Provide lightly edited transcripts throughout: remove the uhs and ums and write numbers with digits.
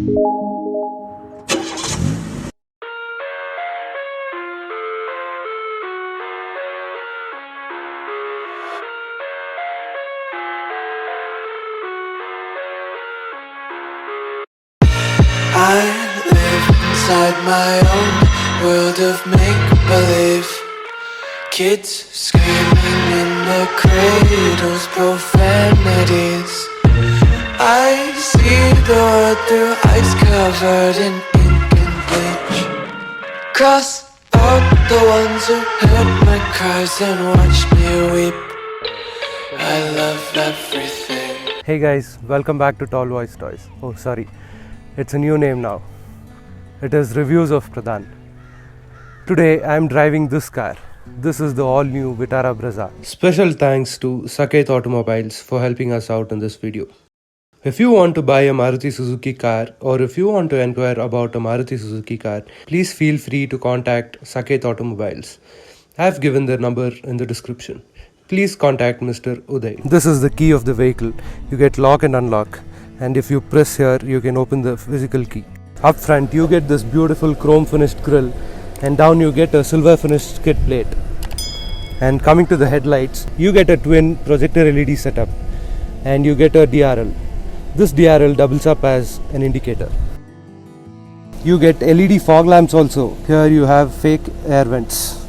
I live inside my own world of make-believe. Kids screaming in the cradles, profanities. I see the world through ice covered in ink and bleach. Cross out the ones who heard my cries and watched me weep. I love everything. Hey guys, welcome back to Tall Voice Toys. Oh sorry, it's a new name now. It is Reviews of Pradhan. Today I am driving this car. This is the all new Vitara Brezza. Special thanks to Saket Automobiles for helping us out in this video. If you want to buy a Maruti Suzuki car or if you want to inquire about a Maruti Suzuki car, please feel free to contact Saket Automobiles. I have given their number in the description. Please contact Mr. Uday. This is the key of the vehicle. You get lock and unlock, and if you press here you can open the physical key. Up front you get this beautiful chrome finished grille, and down you get a silver finished skid plate. And coming to the headlights, you get a twin projector LED setup and you get a DRL. This DRL doubles up as an indicator. You get LED fog lamps also. Here you have fake air vents.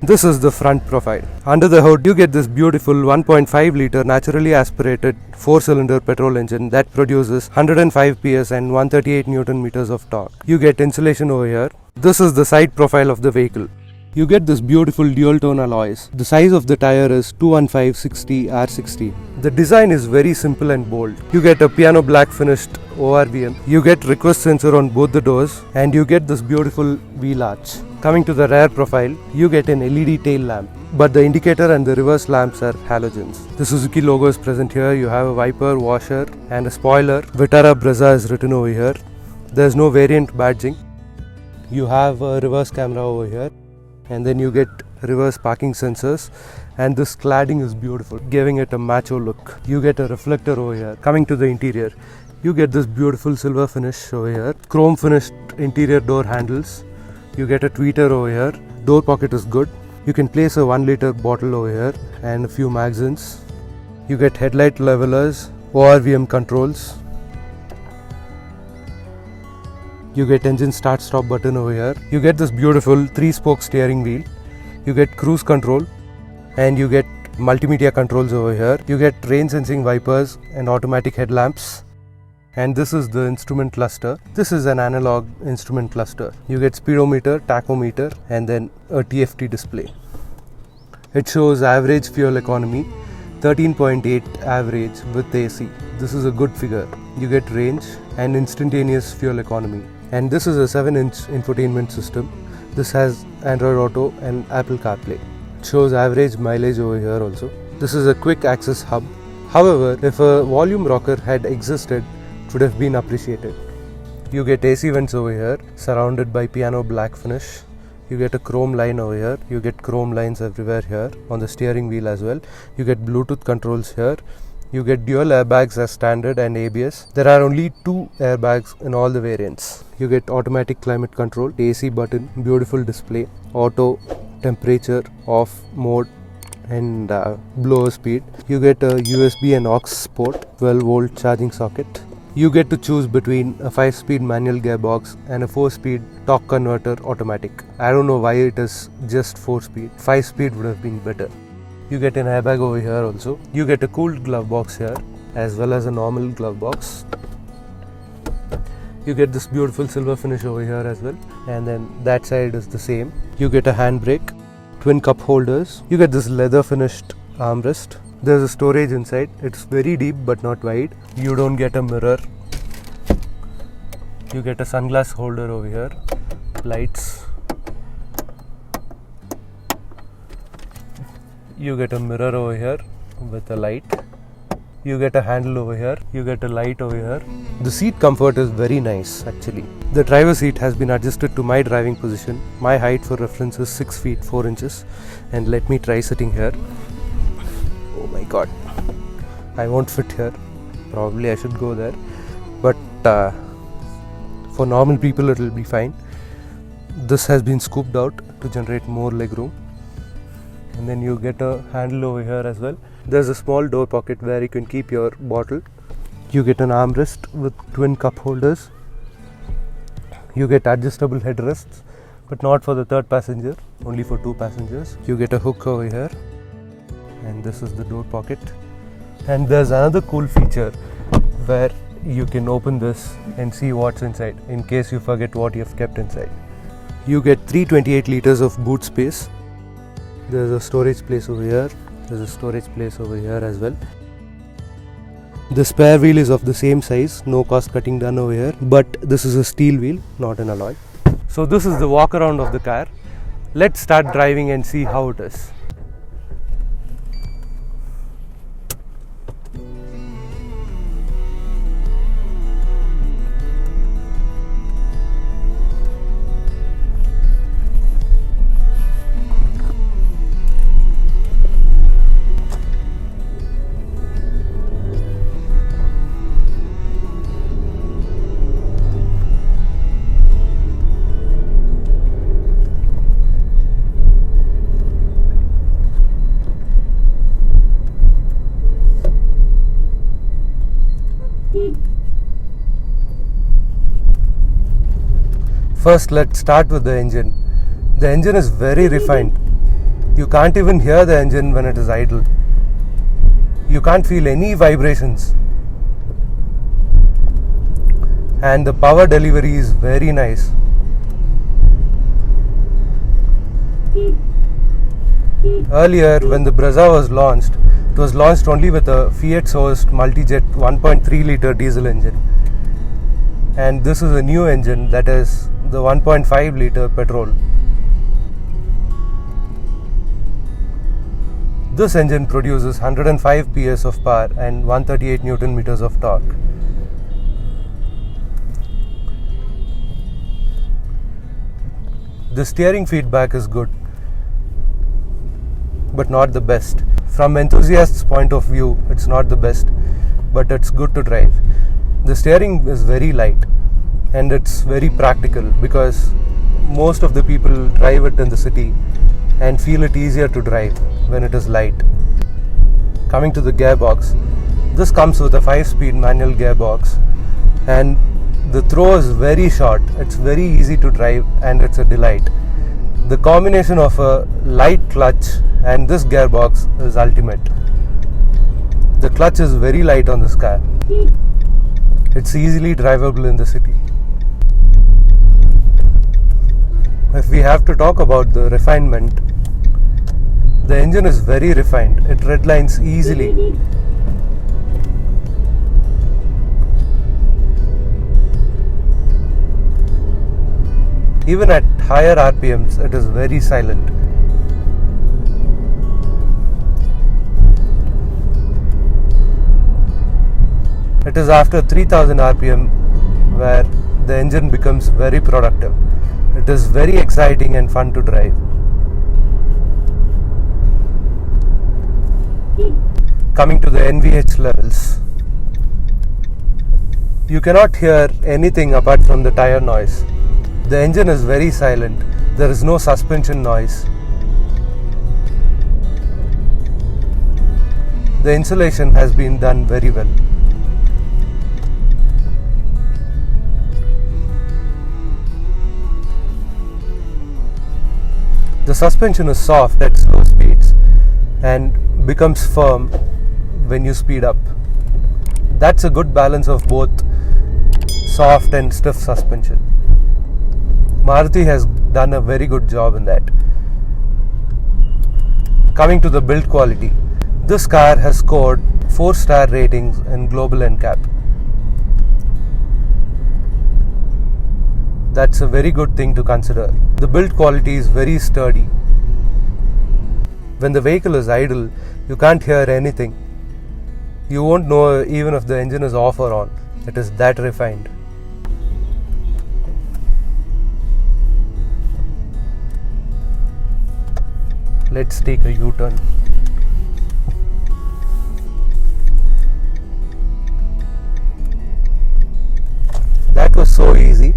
This is the front profile. Under the hood you get this beautiful 1.5 litre naturally aspirated 4-cylinder petrol engine that produces 105 PS and 138 Newton meters of torque. You get insulation over here. This is the side profile of the vehicle. You get this beautiful dual tone alloys. The size of the tire is 215/60 R60. The design is very simple and bold. You get a piano black finished ORVM. You get request sensor on both the doors, and you get this beautiful wheel arch. Coming to the rear profile, you get an LED tail lamp, but the indicator and the reverse lamps are halogens. The Suzuki logo is present here. You have a wiper, washer and a spoiler. Vitara Brezza is written over here. There is no variant badging. You have a reverse camera over here, and then you get reverse parking sensors, and this cladding is beautiful, giving it a macho look. You get a reflector over here. Coming to the interior, you get this beautiful silver finish over here, chrome finished interior door handles. You get a tweeter over here. Door pocket is good. You can place a 1 litre bottle over here and a few magazines. You get headlight levelers, ORVM controls. You get engine start stop button over here. You get this beautiful 3-spoke steering wheel. You get cruise control, and you get multimedia controls over here. You get rain sensing wipers and automatic headlamps. And this is the instrument cluster. This is an analog instrument cluster. You get speedometer, tachometer and then a TFT display. It shows average fuel economy 13.8 average with AC. This is a good figure. You get range and instantaneous fuel economy. And this is a 7-inch infotainment system. This has Android Auto and Apple CarPlay. It shows average mileage over here also. This is a quick access hub. However, if a volume rocker had existed, it would have been appreciated. You get AC vents over here, surrounded by piano black finish. You get a chrome line over here. You get chrome lines everywhere here on the steering wheel as well. You get Bluetooth controls here. You get dual airbags as standard and ABS. There are only 2 airbags in all the variants. You get automatic climate control, AC button, beautiful display, auto, temperature, off mode and blower speed. You get a USB and aux port, 12 volt charging socket. You get to choose between a 5-speed manual gearbox and a 4-speed torque converter automatic. I don't know why it is just 4-speed. 5-speed would have been better. You get an airbag over here also. You get a cooled glove box here as well as a normal glove box. You get this beautiful silver finish over here as well, and then that side is the same. You get a handbrake, twin cup holders. You get this leather finished armrest. There's a storage inside. It's very deep but not wide. You don't get a mirror. You get a sunglass holder over here, lights. You get a mirror over here with a light. You get a handle over here. You get a light over here. The seat comfort is very nice actually. The driver seat has been adjusted to my driving position. My height for reference is 6 feet 4 inches, and let me try sitting here. Oh my god, I won't fit here. Probably I should go there, but For normal people it will be fine. This has been scooped out to generate more legroom. And then you get a handle over here as well. There's a small door pocket where you can keep your bottle. You get an armrest with twin cup holders. You get adjustable headrests, but not for the third passenger, only for 2 passengers. You get a hook over here, and this is the door pocket. And there's another cool feature where you can open this and see what's inside in case you forget what you've kept inside. You get 328 liters of boot space. There's a storage place over here. There's a storage place over here as well. The spare wheel is of the same size, no cost cutting done over here, but this is a steel wheel, not an alloy. So this is the walk around of the car. Let's start driving and see how it is. First, let's start with the engine. The engine is very refined. You can't even hear the engine when it is idle. You can't feel any vibrations. And the power delivery is very nice. Earlier, when the Brezza was launched, it was launched only with a Fiat-sourced multi-jet 1.3 litre diesel engine. And this is a new engine, that is the 1.5 litre petrol. This engine produces 105 PS of power and 138 Newton meters of torque. The steering feedback is good, but not the best. From enthusiasts' point of view, it's not the best, but it's good to drive. The steering is very light and it's very practical because most of the people drive it in the city and feel it easier to drive when it is light. Coming to the gearbox, this comes with a 5-speed manual gearbox and the throw is very short. It's very easy to drive and it's a delight. The combination of a light clutch and this gearbox is ultimate. The clutch is very light on this car. It's easily drivable in the city. If we have to talk about the refinement, the engine is very refined. It redlines easily. Even at higher RPMs, it is very silent. It is after 3000 RPM where the engine becomes very productive. It is very exciting and fun to drive. Coming to the NVH levels, you cannot hear anything apart from the tire noise. The engine is very silent. There is no suspension noise. The insulation has been done very well. The suspension is soft at slow speeds and becomes firm when you speed up. That's a good balance of both soft and stiff suspension. Maruti has done a very good job in that. Coming to the build quality, this car has scored 4-star ratings in Global NCAP. That's a very good thing to consider. The build quality is very sturdy. When the vehicle is idle, you can't hear anything. You won't know even if the engine is off or on. It is that refined. Let's take a U-turn. That was so easy.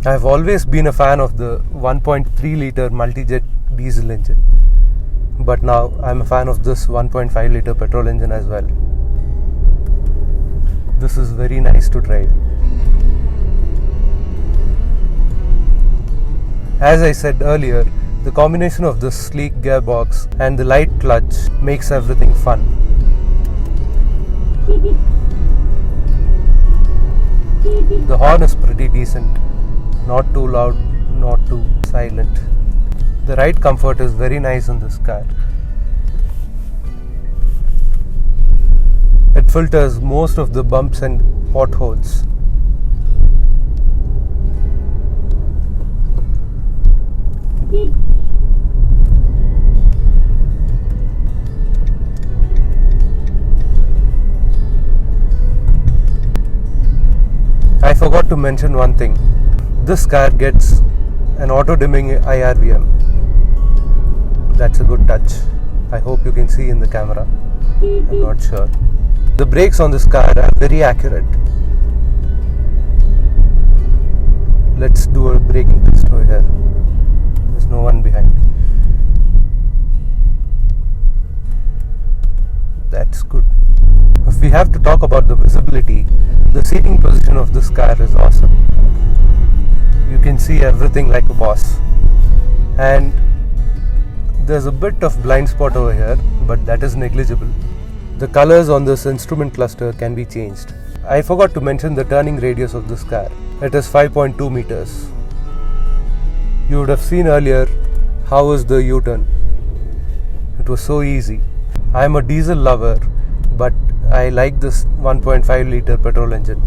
I've always been a fan of the 1.3 litre multi-jet diesel engine, but now I'm a fan of this 1.5 litre petrol engine as well. This is very nice to drive. As I said earlier, the combination of the sleek gearbox and the light clutch makes everything fun. The horn is pretty decent, not too loud, not too silent. The ride comfort is very nice in this car. It filters most of the bumps and potholes. I forgot to mention one thing. This car gets an auto-dimming IRVM. That's a good touch. I hope you can see in the camera. I'm not sure. The brakes on this car are very accurate. Let's do a braking test over here. There's no one behind. That's good. If we have to talk about the visibility, the seating position of this car is awesome. You can see everything like a boss. And there's a bit of blind spot over here, but that is negligible. The colors on this instrument cluster can be changed. I forgot to mention the turning radius of this car. It is 5.2 meters. You would have seen earlier how was the U-turn. It was so easy. I am a diesel lover, but I like this 1.5 litre petrol engine.